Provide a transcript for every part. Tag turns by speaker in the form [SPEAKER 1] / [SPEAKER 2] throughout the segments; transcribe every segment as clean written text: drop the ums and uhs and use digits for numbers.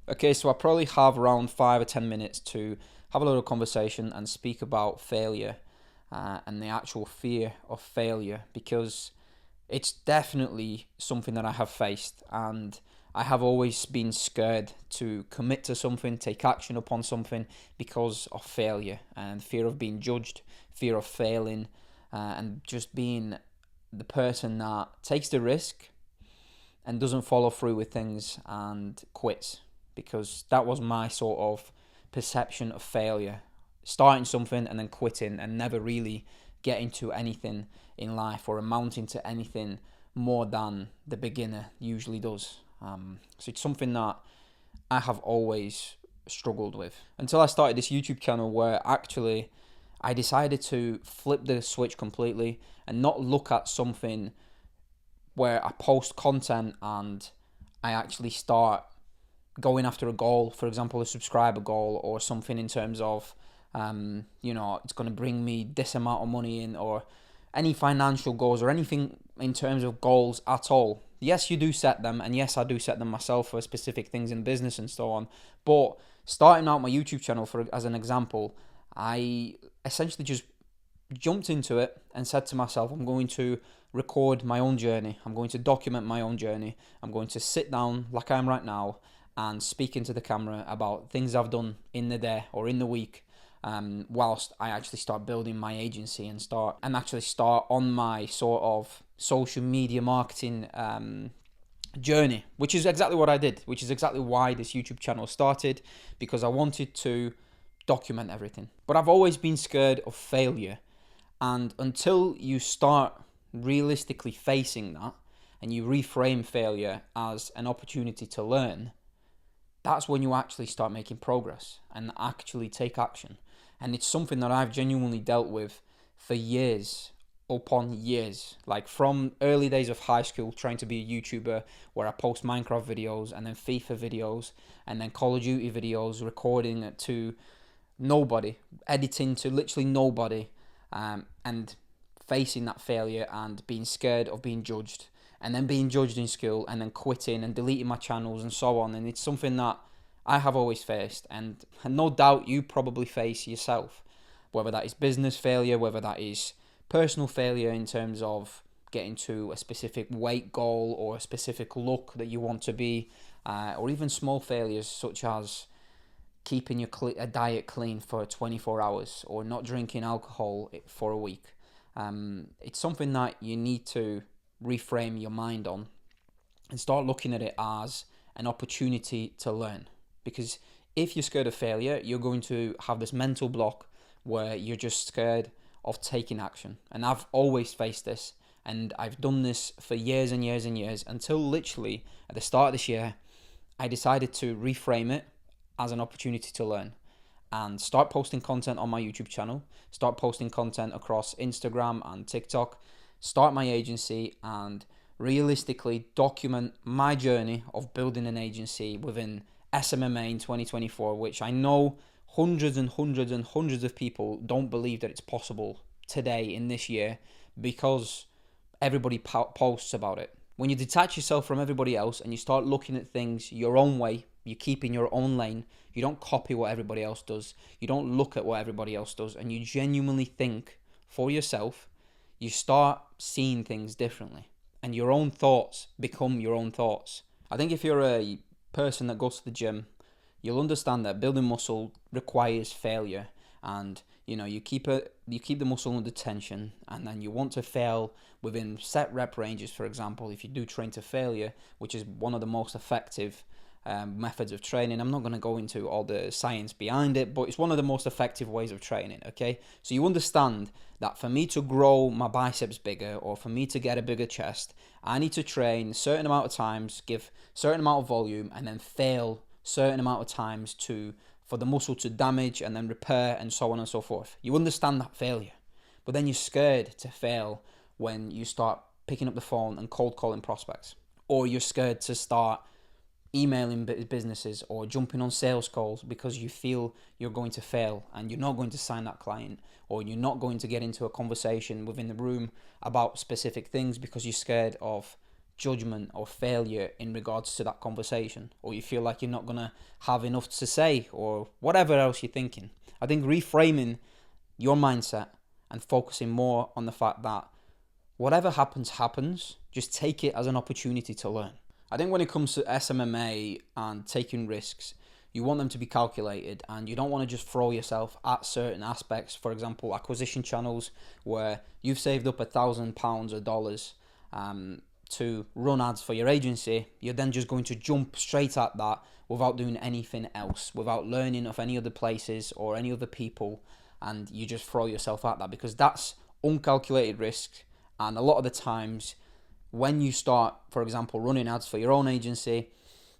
[SPEAKER 1] Okay, so I probably have around 5 or 10 minutes to have a little conversation and speak about failure and the actual fear of failure, because it's definitely something that I have faced, and I have always been scared to commit to something, take action upon something because of failure and fear of being judged, fear of failing, and just being the person that takes the risk and doesn't follow through with things and quits, because that was my sort of perception of failure, starting something and then quitting and never really getting to anything in life or amounting to anything more than the beginner usually does. So it's something that I have always struggled with until I started this YouTube channel, where actually I decided to flip the switch completely and not look at something where I post content and I actually start going after a goal, for example, a subscriber goal or something in terms of, it's going to bring me this amount of money in, or any financial goals or anything in terms of goals at all. Yes, you do set them, and yes, I do set them myself for specific things in business and so on. But starting out my YouTube channel, for as an example, I essentially just jumped into it and said to myself, I'm going to record my own journey. I'm going to document my own journey. I'm going to sit down like I am right now and speak into the camera about things I've done in the day or in the week, whilst I actually start building my agency and actually start on my sort of social media marketing journey, which is exactly what I did, which is exactly why this YouTube channel started, because I wanted to document everything. But I've always been scared of failure. And until you start realistically facing that and you reframe failure as an opportunity to learn, that's when you actually start making progress and actually take action. And it's something that I've genuinely dealt with for years upon years. Like from early days of high school, trying to be a YouTuber, where I post Minecraft videos and then FIFA videos and then Call of Duty videos, recording it to nobody, editing to literally nobody, and facing that failure and being scared of being judged, and then being judged in school, and then quitting and deleting my channels and so on. And it's something that I have always faced, and no doubt you probably face yourself, whether that is business failure, whether that is personal failure in terms of getting to a specific weight goal or a specific look that you want to be, or even small failures such as keeping your a diet clean for 24 hours or not drinking alcohol for a week. It's something that you need to reframe your mind on and start looking at it as an opportunity to learn. Because if you're scared of failure, you're going to have this mental block where you're just scared of taking action. And I've always faced this, and I've done this for years and years and years, until literally at the start of this year, I decided to reframe it as an opportunity to learn and start posting content on my YouTube channel, start posting content across Instagram and TikTok, start my agency, and realistically document my journey of building an agency within SMMA in 2024, which I know hundreds and hundreds and hundreds of people don't believe that it's possible today in this year, because everybody posts about it. When you detach yourself from everybody else and you start looking at things your own way, you keep in your own lane, you don't copy what everybody else does, you don't look at what everybody else does, and you genuinely think for yourself, you start seeing things differently, and your own thoughts become your own thoughts. I think if you're a person that goes to the gym, you'll understand that building muscle requires failure, and you keep the muscle under tension, and then you want to fail within set rep ranges. For example, if you do train to failure, which is one of the most effective methods of training. I'm not going to go into all the science behind it, but it's one of the most effective ways of training, okay? So you understand that for me to grow my biceps bigger, or for me to get a bigger chest, I need to train a certain amount of times, give certain amount of volume, and then fail certain amount of times for the muscle to damage and then repair, and so on and so forth. You understand that failure, but then you're scared to fail when you start picking up the phone and cold calling prospects, or you're scared to start emailing businesses or jumping on sales calls because you feel you're going to fail and you're not going to sign that client, or you're not going to get into a conversation within the room about specific things because you're scared of judgment or failure in regards to that conversation, or you feel like you're not going to have enough to say, or whatever else you're thinking. I think reframing your mindset and focusing more on the fact that whatever happens, happens. Just take it as an opportunity to learn. I think when it comes to SMMA and taking risks, you want them to be calculated, and you don't want to just throw yourself at certain aspects. For example, acquisition channels where you've saved up £1,000 or dollars to run ads for your agency. You're then just going to jump straight at that without doing anything else, without learning of any other places or any other people, and you just throw yourself at that, because that's uncalculated risk. And a lot of the times when you start, for example, running ads for your own agency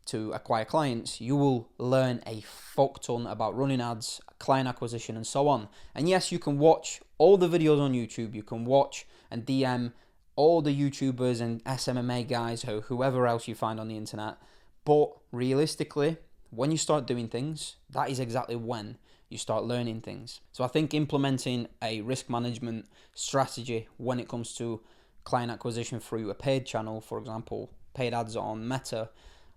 [SPEAKER 1] to acquire clients, you will learn a fuck ton about running ads, client acquisition, and so on. And yes, you can watch all the videos on YouTube, you can watch and DM all the YouTubers and SMMA guys, whoever else you find on the internet. But realistically, when you start doing things, that is exactly when you start learning things. So I think implementing a risk management strategy when it comes to client acquisition through a paid channel, for example, paid ads on Meta,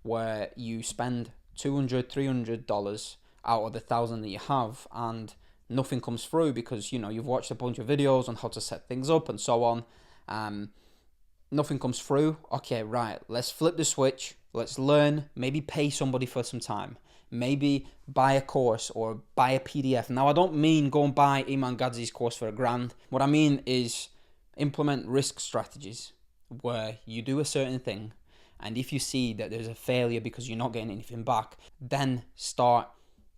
[SPEAKER 1] where you spend $200, $300 out of the 1,000 that you have, and nothing comes through because, you know, you've watched a bunch of videos on how to set things up and so on. Nothing comes through. Okay, right, let's flip the switch. Let's learn, maybe pay somebody for some time. Maybe buy a course or buy a PDF. Now, I don't mean go and buy Iman Gadzhi's course for $1,000. What I mean is implement risk strategies where you do a certain thing, and if you see that there's a failure because you're not getting anything back, then start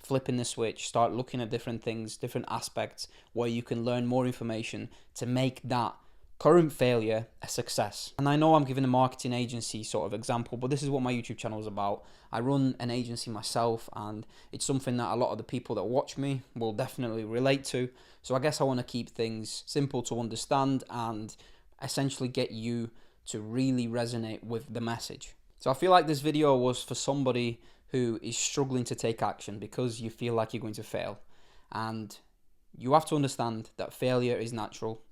[SPEAKER 1] flipping the switch, start looking at different things, different aspects where you can learn more information to make that current failure a success. And I know I'm giving a marketing agency sort of example, but this is what my YouTube channel is about. I run an agency myself, and it's something that a lot of the people that watch me will definitely relate to. So I guess I want to keep things simple to understand and essentially get you to really resonate with the message. So I feel like this video was for somebody who is struggling to take action because you feel like you're going to fail. And you have to understand that failure is natural.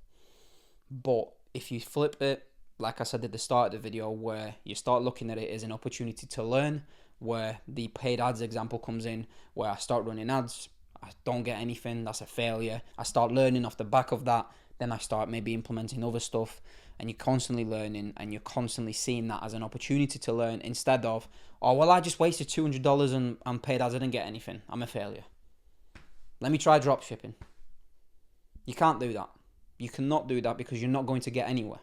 [SPEAKER 1] But if you flip it, like I said at the start of the video, where you start looking at it as an opportunity to learn, where the paid ads example comes in, where I start running ads, I don't get anything, that's a failure. I start learning off the back of that, then I start maybe implementing other stuff, and you're constantly learning and you're constantly seeing that as an opportunity to learn, instead of, oh, well, I just wasted $200 on paid ads, I didn't get anything, I'm a failure. Let me try drop shipping. You can't do that. You cannot do that, because you're not going to get anywhere.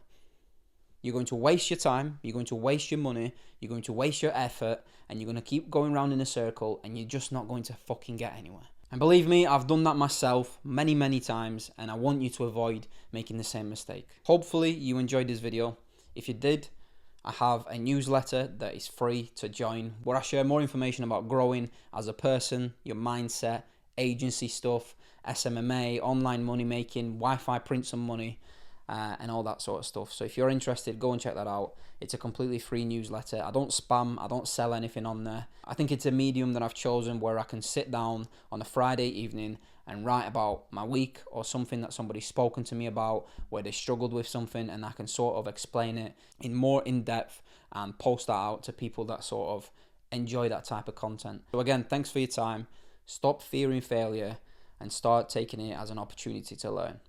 [SPEAKER 1] You're going to waste your time, you're going to waste your money, you're going to waste your effort, and you're going to keep going around in a circle, and you're just not going to fucking get anywhere. And believe me, I've done that myself many, many times, and I want you to avoid making the same mistake. Hopefully you enjoyed this video. If you did, I have a newsletter that is free to join, where I share more information about growing as a person, your mindset, agency stuff, SMMA, online money making, Wi-Fi print some money, and all that sort of stuff. So if you're interested, go and check that out. It's a completely free newsletter. I don't spam, I don't sell anything on there. I think it's a medium that I've chosen where I can sit down on a Friday evening and write about my week or something that somebody's spoken to me about, where they struggled with something, and I can sort of explain it in more in-depth and post that out to people that sort of enjoy that type of content. So again, thanks for your time. Stop fearing failure and start taking it as an opportunity to learn.